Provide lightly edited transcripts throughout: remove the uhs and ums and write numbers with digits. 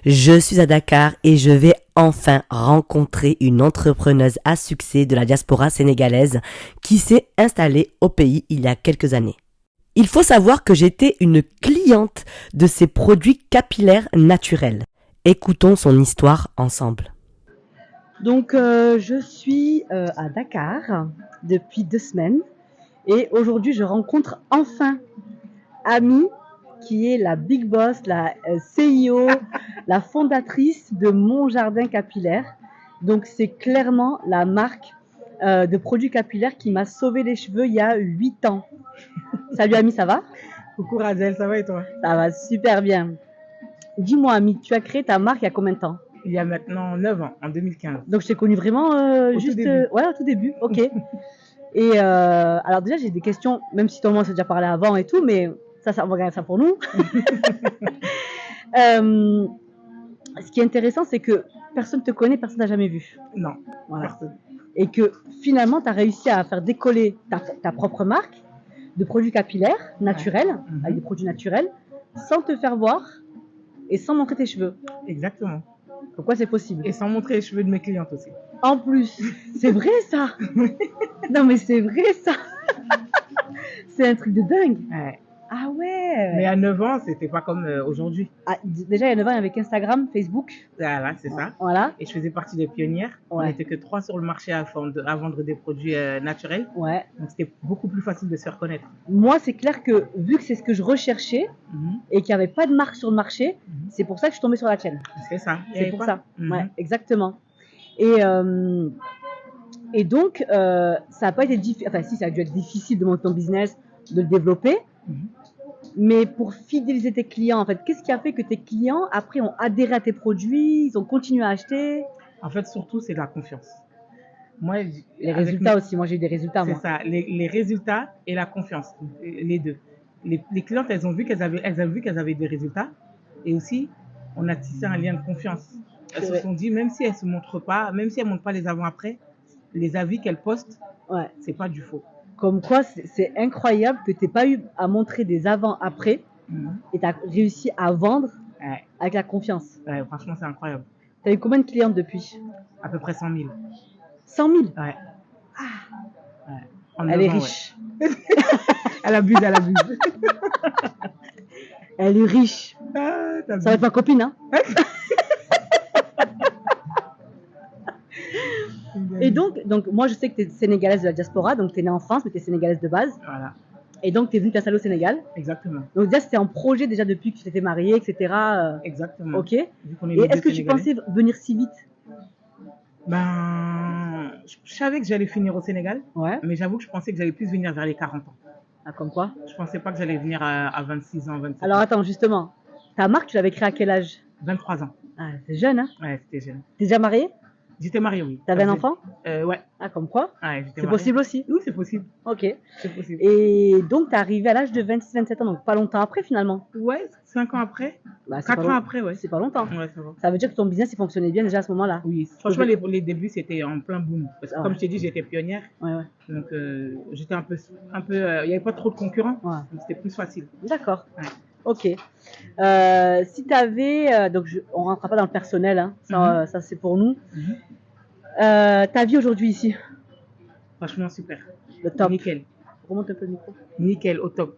Je suis à Dakar et je vais enfin rencontrer une entrepreneuse à succès de la diaspora sénégalaise qui s'est installée au pays il y a quelques années. Il faut savoir que j'étais une cliente de ses produits capillaires naturels. Écoutons son histoire ensemble. Donc, je suis à Dakar depuis 2 semaines et aujourd'hui, je rencontre enfin Ami, qui est la big boss, la CIO, la fondatrice de Mon Jardin Capillaire. Donc, c'est clairement la marque de produits capillaires qui m'a sauvé les cheveux il y a 8 ans. Salut Ami, ça va? Coucou Radel, ça va et toi? Ça va super bien. Dis-moi Ami, tu as créé ta marque il y a combien de temps? Il y a maintenant 9 ans, en 2015. Donc je t'ai connu vraiment juste au tout début, ok. Et alors déjà j'ai des questions, même si tout le monde s'est déjà parlé avant et tout, mais ça on va garder ça pour nous. Ce qui est intéressant, c'est que personne ne te connaît, personne n'a jamais vu. Non, voilà. Personne. Et que finalement tu as réussi à faire décoller ta propre marque de produits capillaires naturels, ouais. avec des produits naturels, sans te faire voir et sans montrer tes cheveux. Exactement. Pourquoi c'est possible? Et sans montrer les cheveux de mes clientes aussi. En plus, c'est vrai ça. Non mais c'est vrai ça. C'est un truc de dingue. Ouais. Ah ouais. Mais à 9 ans, c'était pas comme aujourd'hui. Ah, déjà il y a 9 ans, il y avait Instagram, Facebook. Voilà, c'est ça. Voilà. Et je faisais partie des pionnières. Ouais. On n'était que 3 sur le marché à vendre des produits naturels. Ouais. Donc c'était beaucoup plus facile de se faire connaître. Moi, c'est clair que vu que c'est ce que je recherchais et qu'il n'y avait pas de marque sur le marché, c'est pour ça que je suis tombée sur la tienne. C'est ça. C'est pour ça. Ouais, exactement. Et donc, ça n'a pas été difficile. Enfin, si, ça a dû être difficile de monter ton business, de le développer. Mais pour fidéliser tes clients, en fait, qu'est-ce qui a fait que tes clients, après, ont adhéré à tes produits, ils ont continué à acheter? En fait, surtout, c'est la confiance. Moi, les résultats aussi. Moi, j'ai eu des résultats. C'est ça. Les résultats et la confiance, les deux. Les clientes, elles ont vu qu'elles avaient des résultats. Et aussi, on a tissé un lien de confiance. Elles se sont dit, même si elles se montrent pas, même si elles montrent pas les avant-après, les avis qu'elles postent, c'est pas du faux. Comme quoi, c'est incroyable que tu n'aies pas eu à montrer des avant-après et tu as réussi à vendre avec la confiance. Ouais, franchement, c'est incroyable. Tu as eu combien de clientes depuis? À peu près 100 000. 100 000? Ouais. Ah. Ouais. Elle est riche. Ouais. Elle abuse. Elle est riche. Ah, ça va être ma copine, hein? Et donc, moi, je sais que tu es sénégalaise de la diaspora, donc tu es née en France, mais tu es sénégalaise de base. Voilà. Et donc, tu es venue t'installer au Sénégal. Exactement. Donc, déjà, c'était en projet déjà depuis que tu t'étais mariée, etc. Exactement. Ok. Et est-ce que tu pensais venir si vite? Ben, je savais que j'allais finir au Sénégal, mais j'avoue que je pensais que j'allais plus venir vers les 40 ans. Ah, comme quoi? Je pensais pas que j'allais venir à 26 ans, 27 ans. Alors, attends, justement, ta marque, tu l'avais créée à quel âge? 23 ans. Ah, c'est jeune, hein? Ouais, c'était jeune. T'es déjà mariée? J'étais mariée, oui. T'avais un enfant? Ouais. Ah, comme quoi? Ouais, c'est possible aussi? Oui, c'est possible. Ok. C'est possible. Et donc, t'es arrivée à l'âge de 26-27 ans, donc pas longtemps après finalement? Ouais, 5 ans après. Bah, 4 ans après, ouais. C'est pas longtemps. Ouais, ça va. Ça veut dire que ton business, il fonctionnait bien déjà à ce moment-là? Oui, franchement, les débuts, c'était en plein boom. Parce que, comme je t'ai dit, j'étais pionnière. Ouais. Donc, j'étais un peu, il n'y avait pas trop de concurrents. Ouais. Donc, c'était plus facile. D'accord. Ouais. Ok. Si tu avais, donc on ne rentrera pas dans le personnel, hein, ça c'est pour nous. Ta vie aujourd'hui ici? Franchement, super. Le top. Nickel. Remonte un peu le micro. Nickel, au top.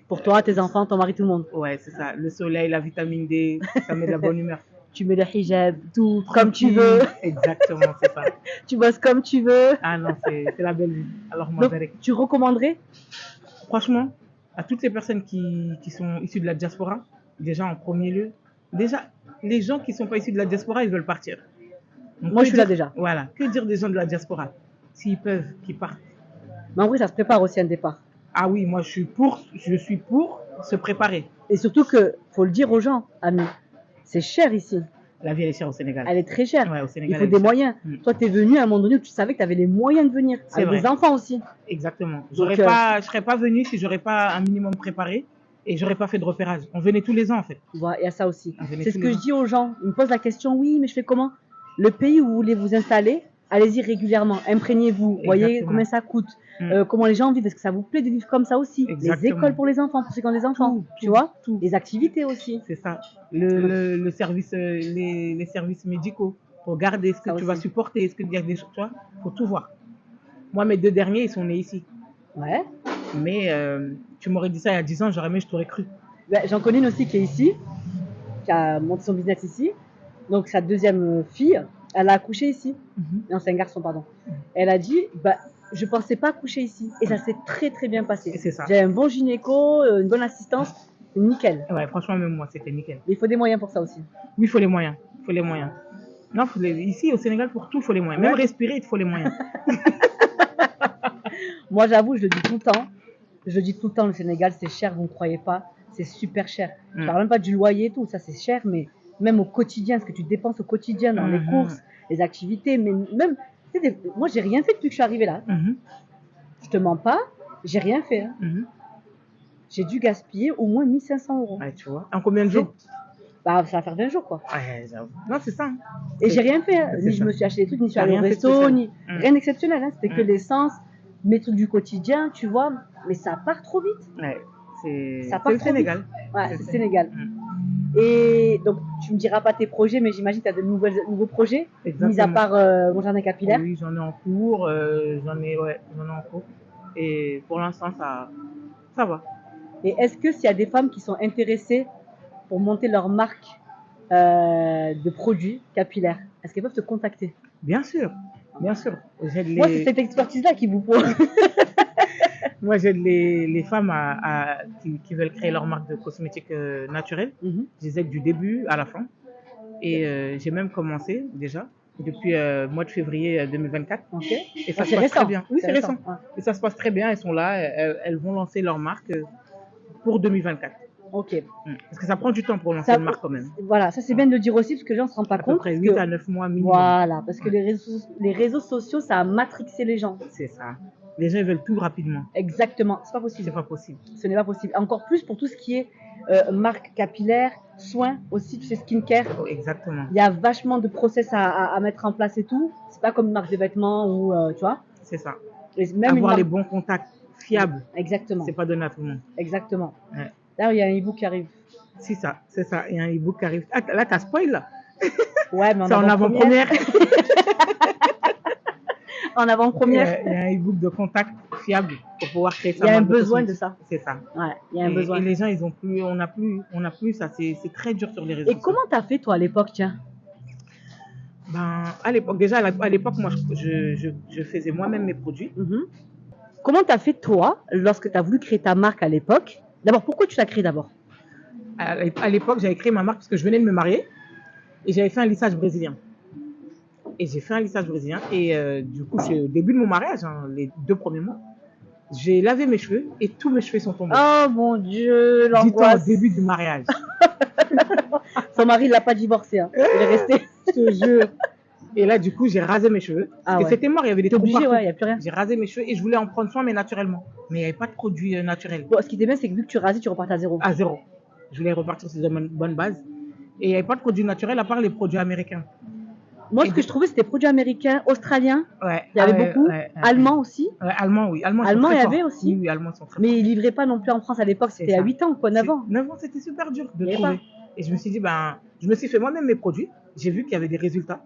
Pour toi, tes enfants, ton mari, tout le monde? Ouais, c'est ça. Le soleil, la vitamine D, ça met de la bonne humeur. Tu mets le hijab, tout comme tu veux. Exactement, c'est ça. Tu bosses comme tu veux. Ah non, c'est la belle vie. Alors, moi, tu recommanderais? Franchement, à toutes les personnes qui sont issues de la diaspora, déjà en premier lieu, déjà, les gens qui ne sont pas issus de la diaspora, ils veulent partir. Donc, moi, je suis là déjà. Voilà. Que dire des gens de la diaspora? S'ils peuvent, qu'ils partent. Mais en vrai, ça se prépare aussi un départ. Ah oui, moi, je suis pour se préparer. Et surtout que, faut le dire aux gens, Ami, c'est cher ici. La vie, elle est chère au Sénégal. Elle est très chère. Ouais, au Sénégal, il faut des moyens. Toi, tu es venu à un moment donné où tu savais que tu avais les moyens de venir. Avec des enfants aussi. Exactement. Je ne serais pas venu si je n'aurais pas un minimum préparé et je n'aurais pas fait de repérage. On venait tous les ans, en fait. Voilà, il y a ça aussi. C'est ce que je dis aux gens. Ils me posent la question, oui, mais je fais comment? Le pays où vous voulez vous installer, allez-y régulièrement, imprégnez-vous, voyez Exactement. combien ça coûte, Mm. comment les gens vivent, est-ce que ça vous plaît de vivre comme ça aussi, les Exactement. écoles pour les enfants, pour ceux qui ont des enfants, tu Tout, vois, tout. les activités aussi. C'est ça. Le service, les services médicaux pour garder ce que Ça tu vas aussi. supporter, est-ce qu'il y a des choses, tu vois, faut tout voir. Moi, mes 2 derniers, ils sont nés ici. Ouais. Mais tu m'aurais dit ça il y a 10 ans, je t'aurais cru. Ben, j'en connais une aussi qui est ici, qui a monté son business ici. Donc sa deuxième fille, elle a accouché ici. Non, c'est un garçon, pardon. Elle a dit, bah, je pensais pas accoucher ici. Et ça s'est très très bien passé. Et c'est ça. J'ai un bon gynéco, une bonne assistance, nickel. Ouais, franchement, même moi, c'était nickel. Mais il faut des moyens pour ça aussi. Oui, il faut les moyens. Il faut les moyens. Non, ici, au Sénégal, pour tout, il faut les moyens. Même Ouais. respirer, il te faut les moyens. Moi, j'avoue, je le dis tout le temps. Je le dis tout le temps, le Sénégal, c'est cher, vous ne croyez pas. C'est super cher. Je parle même pas du loyer et tout, ça c'est cher, mais même au quotidien, ce que tu dépenses au quotidien dans les courses, les activités, mais même, tu sais, moi j'ai rien fait depuis que je suis arrivée là. Je te mens pas, j'ai rien fait. Hein. J'ai dû gaspiller au moins 1500 €. Ouais, tu vois. En combien de jours? Bah, ça va faire 20 jours quoi. Ouais, j'avoue. Non, c'est ça. Hein. Et j'ai rien fait. Hein. C'est Ni je ça. me suis acheté des trucs, ni je suis T'as allée au rien fait de resto, spécial. ni rien d'exceptionnel. Hein. C'était que l'essence, mes trucs du quotidien, tu vois. Mais ça part trop vite. Ouais, Ça c'est part le trop Sénégal. vite. Ouais, c'est le Sénégal. Et donc, tu me diras pas tes projets, mais j'imagine que tu as de nouveaux projets, mis à part mon jardin capillaire. Oui, j'en ai en cours, j'en ai en cours. Et pour l'instant, ça va. Et est-ce que s'il y a des femmes qui sont intéressées pour monter leur marque de produits capillaires, est-ce qu'elles peuvent te contacter? Bien sûr, bien sûr. Moi, c'est cette expertise-là qui vous faut. Moi, j'aide les femmes qui veulent créer leur marque de cosmétiques naturels. Je les aide du début à la fin. Et j'ai même commencé déjà depuis le mois de février 2024. Okay. Et ça se passe très bien. Oui, c'est récent. Ouais. Et ça se passe très bien. Elles sont là. Elles vont lancer leur marque pour 2024. Ok. Parce que ça prend du temps pour lancer une marque quand même. Voilà, ça c'est bien de le dire aussi parce que les gens ne se rendent pas compte. À peu près 8 à 9 mois minimum. Voilà, parce que les réseaux sociaux, ça a matrixé les gens. C'est ça. Les gens veulent tout rapidement. Exactement, c'est pas possible. C'est pas possible. Ce n'est pas possible. Encore plus pour tout ce qui est marque capillaire, soins aussi, tu sais, skincare. Oh, exactement. Il y a vachement de process à mettre en place et tout. C'est pas comme une marque de vêtements ou tu vois. C'est ça. Et même avoir les bons contacts fiables. Exactement. C'est pas donné à tout le monde. Exactement. Ouais. D'ailleurs, il y a un e-book qui arrive. C'est ça. Il y a un e-book qui arrive. Ah, là, t'as spoil là. Ouais, mais c'est en avant-première. En avant-première. Il y a un e-book de contact fiable pour pouvoir créer ça. Il y a un besoin de ça. C'est ça. Ouais, il y a un besoin. Et les gens, on n'a plus ça. C'est très dur sur les réseaux sociaux. Et comment t'as fait toi à l'époque, tiens? Ben, à l'époque, déjà, à l'époque, moi, je faisais moi-même mes produits. Comment t'as fait toi, lorsque tu as voulu créer ta marque à l'époque? D'abord, pourquoi tu l'as créée d'abord? À l'époque, j'avais créé ma marque parce que je venais de me marier et j'avais fait un lissage brésilien. Et j'ai fait un lissage brésilien et du coup, au début de mon mariage, les 2 premiers mois, j'ai lavé mes cheveux et tous mes cheveux sont tombés. Oh mon Dieu, l'angoisse. Dis-toi, au début du mariage. Son mari, il l'a pas divorcé, hein. Il est resté. Je te jure. Et là, du coup, j'ai rasé mes cheveux. Parce que c'était mort, il y avait des trous partout. Ouais, il n'y a plus rien. J'ai rasé mes cheveux et je voulais en prendre soin, mais naturellement. Mais il n'y avait pas de produit naturel. Bon, ce qui était bien, c'est que vu que tu rasais, tu repartais à zéro. À zéro. Je voulais repartir sur une bonne base. Et il n'y avait pas de produit naturel à part les produits américains. Moi, ce que je trouvais, c'était produits américains, australiens. Ouais. Il y avait beaucoup. Allemands aussi. Ouais, allemands, oui. Allemands, il y avait aussi. Oui, allemands sont très Mais ils ne livraient pas non plus en France à l'époque. C'était à 8 ans, quoi, 9 ans. 9 ans, c'était super dur de trouver. Et je me suis dit, je me suis fait moi-même mes produits. J'ai vu qu'il y avait des résultats.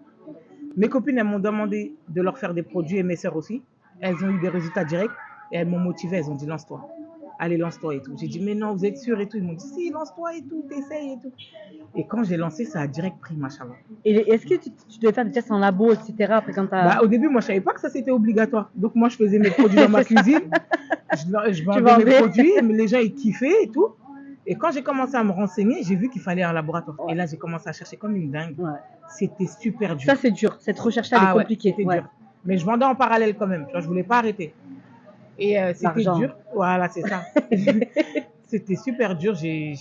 Mes copines, elles m'ont demandé de leur faire des produits et mes sœurs aussi. Elles ont eu des résultats directs et elles m'ont motivé. Elles ont dit, lance-toi. Allez, lance-toi et tout. J'ai dit, mais non, vous êtes sûr et tout. Ils m'ont dit, si, lance-toi et tout, t'essayes et tout. Et quand j'ai lancé, ça a direct pris, machallah. Et est-ce que tu devais faire des tests en labo, etc. après quand au début, moi, je savais pas que ça c'était obligatoire. Donc, moi, je faisais mes produits dans ma cuisine. Je vendais mes produits, mais les gens, ils kiffaient et tout. Et quand j'ai commencé à me renseigner, j'ai vu qu'il fallait un laboratoire. Ouais. Et là, j'ai commencé à chercher comme une dingue. Ouais. C'était super dur. Ça, c'est dur. Cette recherche-là, elle est compliquée. C'était dur. Mais je vendais en parallèle quand même. Je voulais pas arrêter. Et c'était dur. Voilà, c'est ça. C'était super dur. Je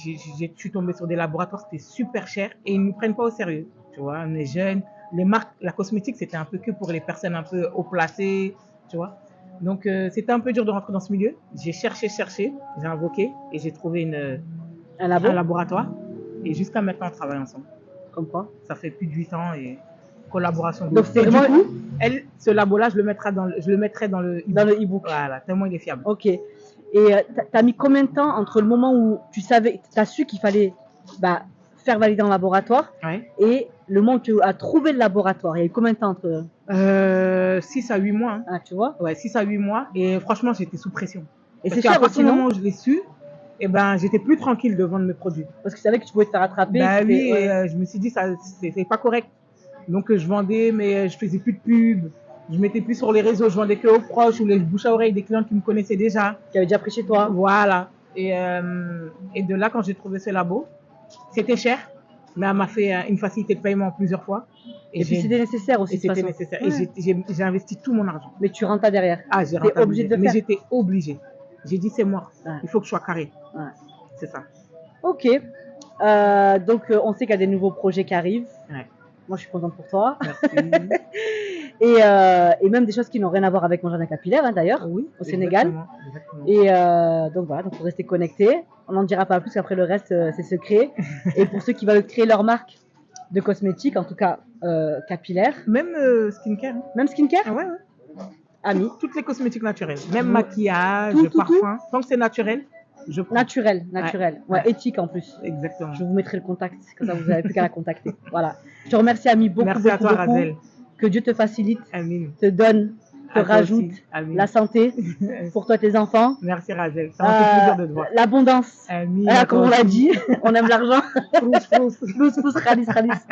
suis tombée sur des laboratoires, c'était super cher. Et ils ne nous prennent pas au sérieux. Tu vois, on est jeunes. Les marques, la cosmétique, c'était un peu que pour les personnes un peu haut placées. Tu vois. Donc, c'était un peu dur de rentrer dans ce milieu. J'ai cherché, j'ai invoqué et j'ai trouvé un laboratoire. Et jusqu'à maintenant, on travaille ensemble. Comme quoi? Ça fait plus de 8 ans et collaboration. Donc, c'est Et du vraiment- coup, ce labo-là, je le mettrai dans le Dans le e-book. Voilà, tellement il est fiable. Ok. Et t'as mis combien de temps entre le moment où t'as su qu'il fallait faire valider en laboratoire Ouais. et le moment où tu as trouvé le laboratoire? Il y a eu combien de temps entre... 6 à 8 mois. Hein. Ah, tu vois? Ouais, 6 à 8 mois. Et franchement, j'étais sous pression. Et Parce c'est qu'à cher partir aussi, du non? moment où je l'ai su, eh ben, j'étais plus tranquille de vendre mes produits. Parce que tu savais que tu pouvais te faire attraper. Bah c'était- oui, ouais. et je me suis dit, ça, c'est pas correct. Donc, je vendais, mais je faisais plus de pub. Je mettais plus sur les réseaux, je vendais que aux proches ou les bouche à oreille des clients qui me connaissaient déjà. Qui avait déjà pris chez toi. Voilà. Et de là, quand j'ai trouvé ce labo, c'était cher, mais elle m'a fait une facilité de paiement plusieurs fois. Et puis c'était nécessaire aussi. et de toute c'était façon. nécessaire. Ouais. Et j'ai investi tout mon argent. Mais tu rentres pas derrière. Ah, j'ai T'es rentabilisé. obligé de le Mais faire. j'étais obligée. J'ai dit, c'est moi. Ouais. Il faut que je sois carré. Ouais. C'est ça. Ok. Donc on sait qu'il y a des nouveaux projets qui arrivent. Ouais. Moi je suis contente pour toi. Merci. Et même des choses qui n'ont rien à voir avec mon jardin capillaire hein, d'ailleurs. Oui, Au Sénégal. Exactement. Et donc voilà, donc faut rester connecté. On n'en dira pas plus, après le reste c'est secret. Et pour ceux qui veulent créer leur marque de cosmétiques, en tout cas capillaire, Même skincare. Hein. même skincare, Ah ouais, ouais. amis, Toutes les cosmétiques naturelles. Même Tout. maquillage, Tout. parfum. Tant que c'est naturel, je prends. naturel. Ouais. Ouais, éthique en plus. Exactement. Je vous mettrai le contact, comme ça vous n'avez plus qu'à la contacter. Voilà. Je te remercie Ami beaucoup, Merci beaucoup, à toi, beaucoup. Razel. Que Dieu te facilite, Amine. te donne, te À toi rajoute aussi. Amine. la santé pour toi et tes enfants. Merci Razel. Ça m'a fait plaisir de te voir. L'abondance. Amine. Comme on l'a dit, on aime l'argent. Frousse, frousse. Pousse, pousse, ralice, ralice.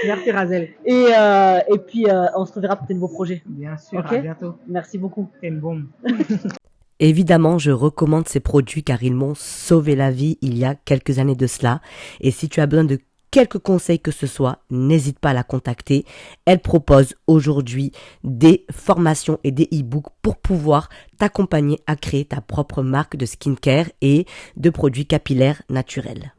Merci Razel. Et puis, on se reverra pour tes nouveaux projets. Bien sûr, Ok. à bientôt. Merci beaucoup. C'est une bombe. Évidemment, je recommande ces produits car ils m'ont sauvé la vie il y a quelques années de cela. Et si tu as besoin de quelques conseils que ce soit, n'hésite pas à la contacter. Elle propose aujourd'hui des formations et des e-books pour pouvoir t'accompagner à créer ta propre marque de skincare et de produits capillaires naturels.